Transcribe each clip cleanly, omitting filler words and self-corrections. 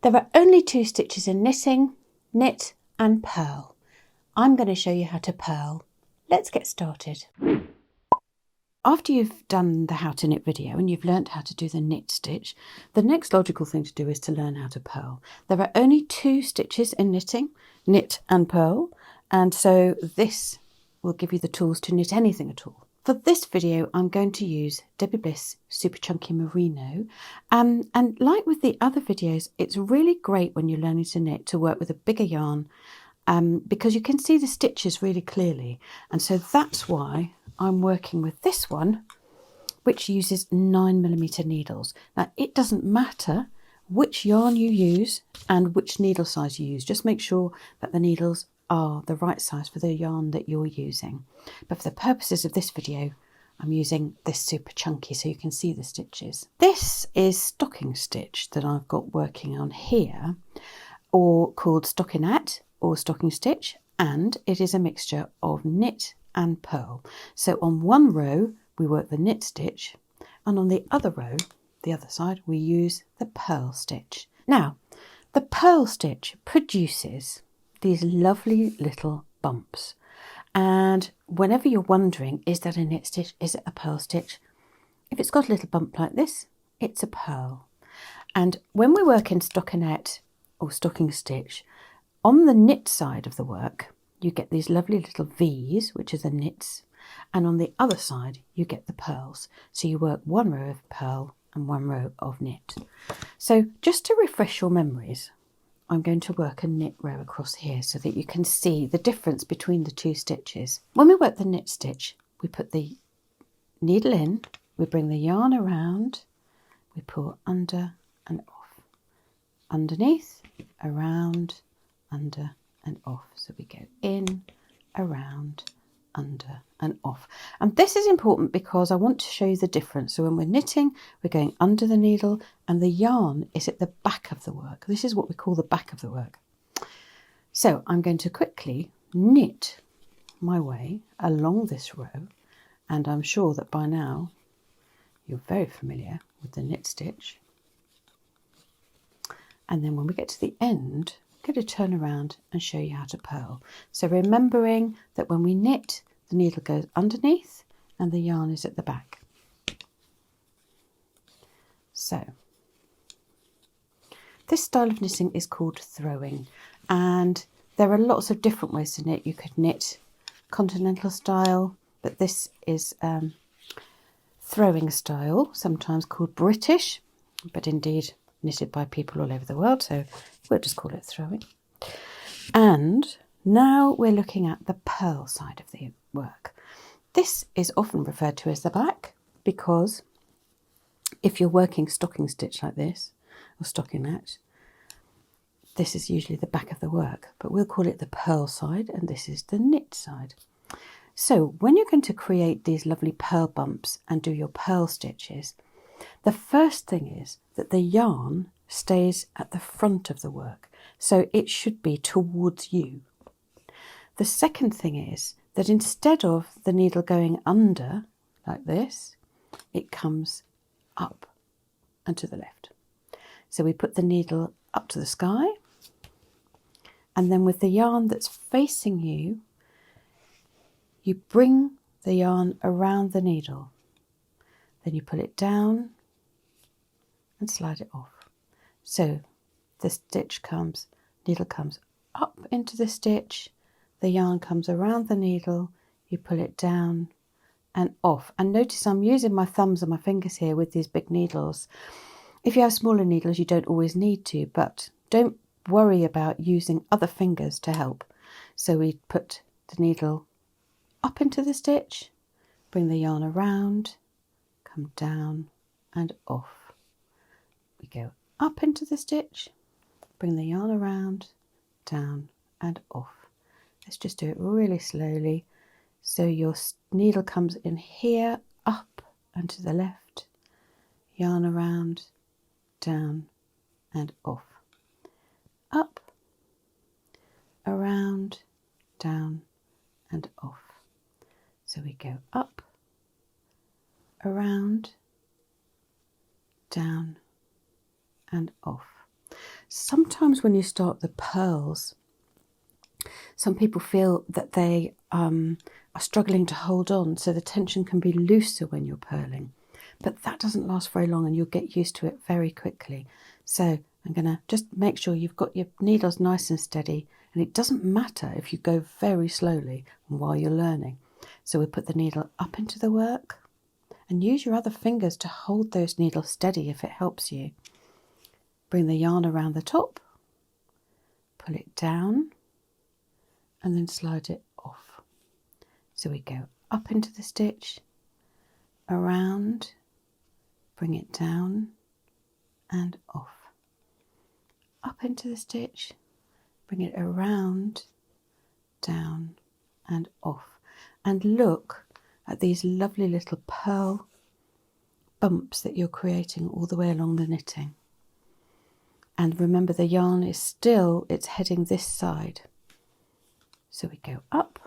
There are only 2 stitches in knitting, knit and purl. I'm going to show you how to purl. Let's get started. After you've done the how to knit video and you've learnt how to do the knit stitch, the next logical thing to do is to learn how to purl. There are only 2 stitches in knitting, knit and purl, and so this will give you the tools to knit anything at all. For this video, I'm going to use Debbie Bliss Super Chunky Merino, and like with the other videos, it's really great when you're learning to knit to work with a bigger yarn because you can see the stitches really clearly, and so that's why I'm working with this one, which uses 9mm needles. Now, it doesn't matter which yarn you use and which needle size you use, just make sure that the needles are the right size for the yarn that you're using. But for the purposes of this video, I'm using this super chunky so you can see the stitches. This is stocking stitch that I've got working on here, or called stockinette or stocking stitch, and it is a mixture of knit and purl. So on one row we work the knit stitch, and on the other row, the other side, we use the purl stitch. Now, the purl stitch produces these lovely little bumps, and whenever you're wondering, is that a knit stitch, is it a purl stitch, if it's got a little bump like this, it's a purl. And when we work in stockinette or stocking stitch, on the knit side of the work you get these lovely little V's, which are the knits, and on the other side you get the purls. So you work one row of purl and one row of knit. So just to refresh your memories, I'm going to work a knit row across here so that you can see the difference between the 2 stitches. When we work the knit stitch, we put the needle in, we bring the yarn around, we pull under and off, underneath, around, under and off. So we go in, around, under and off. And this is important because I want to show you the difference. So when we're knitting, we're going under the needle and the yarn is at the back of the work. This is what we call the back of the work. So I'm going to quickly knit my way along this row, and I'm sure that by now you're very familiar with the knit stitch. And then when we get to the end, I'm going to turn around and show you how to purl. So remembering that when we knit, the needle goes underneath and the yarn is at the back. So this style of knitting is called throwing, and there are lots of different ways to knit. You could knit continental style, but this is throwing style, sometimes called British, but indeed knitted by people all over the world, so we'll just call it throwing. And now we're looking at the purl side of the work. This is often referred to as the back, because if you're working stocking stitch like this, or stockinette, this is usually the back of the work, but we'll call it the purl side, and this is the knit side. So when you're going to create these lovely purl bumps and do your purl stitches, the first thing is that the yarn stays at the front of the work, so it should be towards you. The second thing is that instead of the needle going under like this, it comes up and to the left. So we put the needle up to the sky, and then with the yarn that's facing you, you bring the yarn around the needle. Then you pull it down and slide it off. So the needle comes up into the stitch, the yarn comes around the needle, you pull it down and off. And notice I'm using my thumbs and my fingers here with these big needles. If you have smaller needles, you don't always need to, but don't worry about using other fingers to help. So we put the needle up into the stitch, bring the yarn around, come down and off. We go up into the stitch, bring the yarn around, down and off. Let's just do it really slowly. So your needle comes in here, up and to the left, yarn around, down and off. Up, around, down and off. So we go up, around, down and off. Sometimes when you start the purls, some people feel that they are struggling to hold on, so the tension can be looser when you're purling. But that doesn't last very long and you'll get used to it very quickly. So I'm going to just make sure you've got your needles nice and steady, and it doesn't matter if you go very slowly while you're learning. So we'll put the needle up into the work and use your other fingers to hold those needles steady if it helps you. Bring the yarn around the top, pull it down, and then slide it off. So we go up into the stitch, around, bring it down and off. Up into the stitch, bring it around, down and off. And look at these lovely little purl bumps that you're creating all the way along the knitting. And remember, the yarn is still, it's heading this side. So we go up,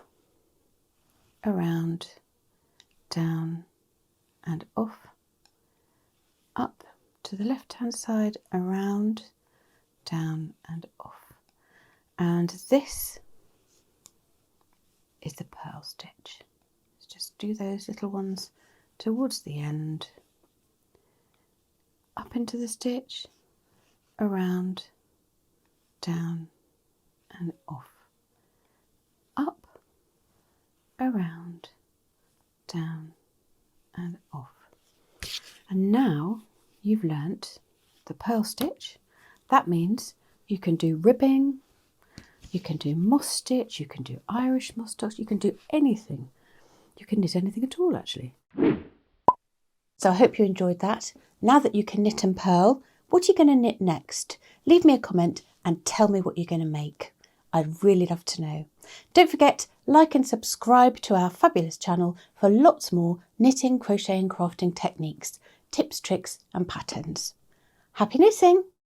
around, down and off, up to the left hand side, around, down and off. And this is the purl stitch. Let's just do those little ones towards the end. Up into the stitch, around, down and off. Up, around, down and off. And now you've learnt the purl stitch. That means you can do ribbing, you can do moss stitch, you can do Irish moss stitch, you can do anything. You can knit anything at all, actually. So I hope you enjoyed that. Now that you can knit and purl, what are you going to knit next? Leave me a comment and tell me what you're going to make. I'd really love to know. Don't forget, like and subscribe to our fabulous channel for lots more knitting, crocheting, crafting techniques, tips, tricks and patterns. Happy knitting!